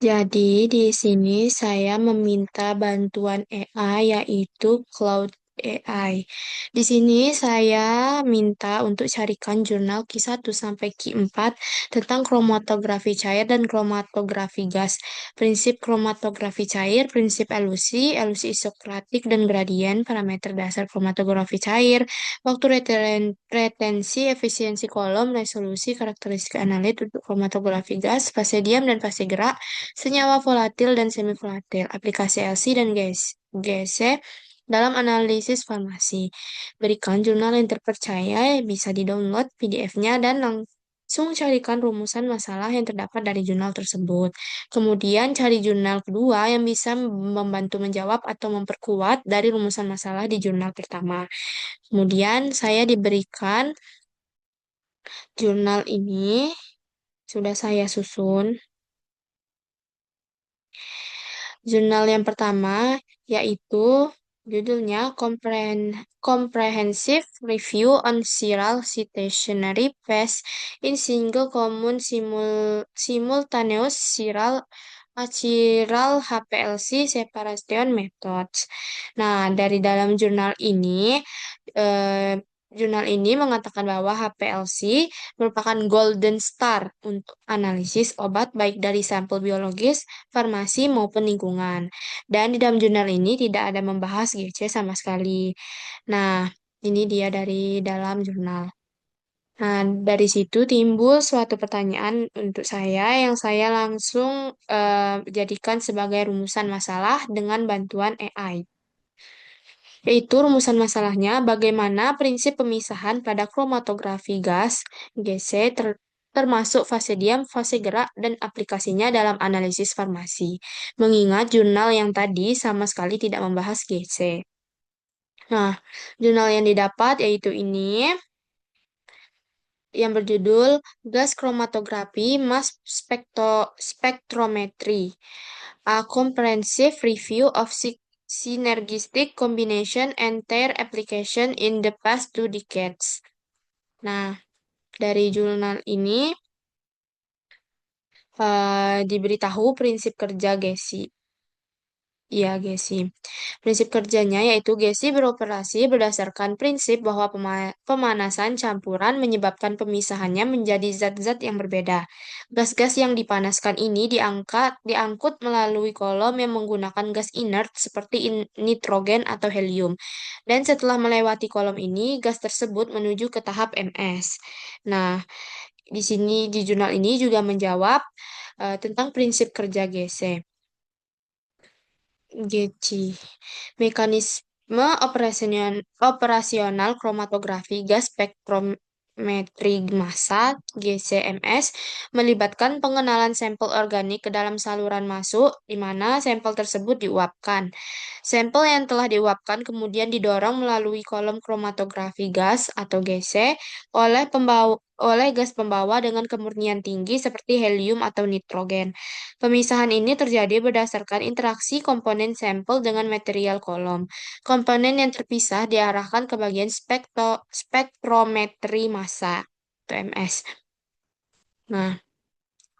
Jadi di sini saya meminta bantuan AI yaitu Cloud AI. Di sini saya minta untuk carikan jurnal Q1 sampai Q4 tentang kromatografi cair dan kromatografi gas, prinsip kromatografi cair, prinsip elusi, elusi isokratik dan gradien, parameter dasar kromatografi cair, waktu retensi, efisiensi kolom, resolusi, karakteristik analit untuk kromatografi gas, fase diam dan fase gerak, senyawa volatil dan semi-volatil, aplikasi LC dan GC dalam analisis farmasi. Berikan jurnal yang terpercaya, bisa di-download PDF-nya dan langsung carikan rumusan masalah yang terdapat dari jurnal tersebut. Kemudian cari jurnal kedua yang bisa membantu menjawab atau memperkuat dari rumusan masalah di jurnal pertama. Kemudian saya diberikan jurnal ini, sudah saya susun. Jurnal yang pertama yaitu judulnya Comprehensive Review on Serial Citationary Phase in Single Common Simultaneous Serial Achiral HPLC Separation Methods. Nah, dari dalam jurnal ini mengatakan bahwa HPLC merupakan golden star untuk analisis obat baik dari sampel biologis, farmasi maupun lingkungan. Dan di dalam jurnal ini tidak ada membahas GC sama sekali. Nah, ini dia dari dalam jurnal. Nah, dari situ timbul suatu pertanyaan untuk saya yang saya langsung jadikan sebagai rumusan masalah dengan bantuan AI. Yaitu rumusan masalahnya bagaimana prinsip pemisahan pada kromatografi gas GC termasuk fase diam, fase gerak, dan aplikasinya dalam analisis farmasi. Mengingat jurnal yang tadi sama sekali tidak membahas GC. Nah, jurnal yang didapat yaitu ini yang berjudul Gas Chromatography Mass Spectrometry, A Comprehensive Review of Synergistic Combination and Their Application in the Past 2 Decades. Nah, dari jurnal ini diberitahu prinsip kerja GESI. Iya, GESI. Prinsip kerjanya yaitu GESI beroperasi berdasarkan prinsip bahwa pemanasan campuran menyebabkan pemisahannya menjadi zat-zat yang berbeda. Gas-gas yang dipanaskan ini diangkut melalui kolom yang menggunakan gas inert seperti nitrogen atau helium. Dan setelah melewati kolom ini, gas tersebut menuju ke tahap MS. Nah, di sini di jurnal ini juga menjawab tentang prinsip kerja GC. GC. Mekanisme operasional kromatografi gas spektrometri massa (GCMS) melibatkan pengenalan sampel organik ke dalam saluran masuk, di mana sampel tersebut diuapkan. Sampel yang telah diuapkan kemudian didorong melalui kolom kromatografi gas atau GC oleh gas pembawa dengan kemurnian tinggi seperti helium atau nitrogen. Pemisahan ini terjadi berdasarkan interaksi komponen sampel dengan material kolom. Komponen yang terpisah diarahkan ke bagian spektrometri massa, atau MS. Nah,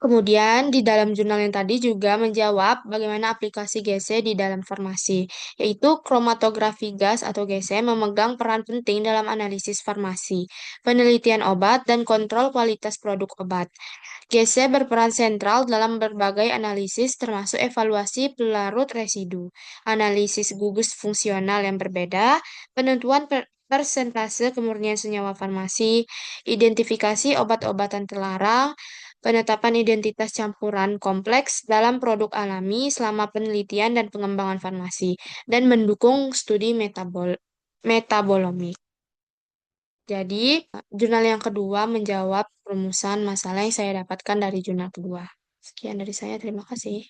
kemudian di dalam jurnal yang tadi juga menjawab bagaimana aplikasi GC di dalam farmasi, yaitu kromatografi gas atau GC memegang peran penting dalam analisis farmasi, penelitian obat, dan kontrol kualitas produk obat. GC berperan sentral dalam berbagai analisis termasuk evaluasi pelarut residu, analisis gugus fungsional yang berbeda, penentuan persentase kemurnian senyawa farmasi, identifikasi obat-obatan terlarang, penetapan identitas campuran kompleks dalam produk alami selama penelitian dan pengembangan farmasi, dan mendukung studi metabolomik. Jadi, jurnal yang kedua menjawab rumusan masalah yang saya dapatkan dari jurnal kedua. Sekian dari saya, terima kasih.